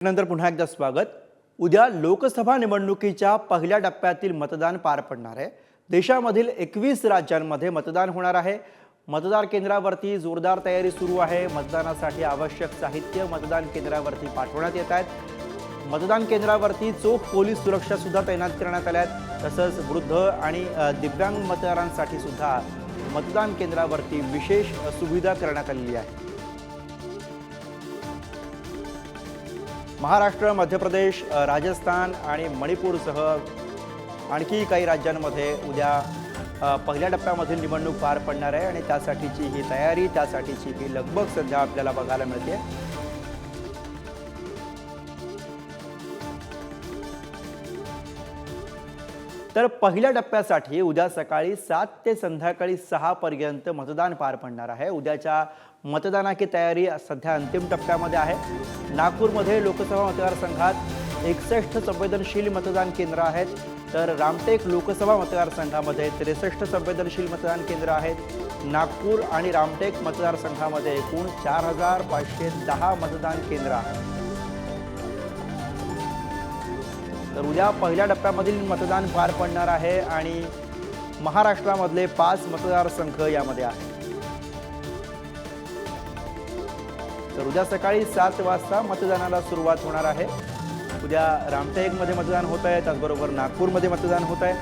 नंतर पुन्हा एकदा स्वागत। उद्या लोकसभा निवडणुकीच्या पहिल्या टप्प्यातील मतदान पार पडणार आहे। देशामधील 21 राज्यांमध्ये मतदान होणार आहे। मतदार केंद्रावरती जोरदार तयारी सुरू आहे। मतदानासाठी आवश्यक साहित्य मतदान केंद्रावरती पाठवण्यात येत आहेत। मतदान केंद्रावरती चोख पोलीस सुरक्षा सुद्धा तैनात करण्यात आल्या आहेत। तसंच वृद्ध आणि दिव्यांग मतदारांसाठी सुद्धा मतदान केंद्रावरती विशेष सुविधा करण्यात आलेली आहे। महाराष्ट्र, मध्य प्रदेश, राजस्थान आणि मणिपूरसह आणखी काही राज्यांमध्ये उद्या पहिल्या टप्प्यामधील निवडणूक पार पडणार आहे आणि त्यासाठीची ही तयारी, त्यासाठीची ही लगबग सध्या आपल्याला बघायला मिळते। तर पहिल्या टप्प्यासाठी उद्या सकाळी 7 ते संध्याकाळी 6 पर्यंत मतदान पार पडणार आहे। उद्याच्या मतदानाची तयारी सध्या अंतिम टप्प्यामध्ये आहे। नागपूरमध्ये लोकसभा मतदारसंघात 61 संवेदनशील मतदान केंद्र आहेत, तर रामटेक लोकसभा मतदारसंघामध्ये 63 संवेदनशील मतदान केंद्र आहेत। नागपूर आणि रामटेक मतदारसंघामध्ये एकूण 4510 मतदान केंद्र आहेत। तर उद्या पहिल्या टप्प्यामधील मतदान पार पडणार आहे आणि महाराष्ट्रामधले 5 मतदारसंघ यामध्ये आहेत। तर उद्या सकाळी 7 वाजता मतदानाला सुरुवात होणार आहे। उद्या रामटेकमध्ये मतदान होत आहे, त्याचबरोबर नागपूरमध्ये मतदान होत आहे।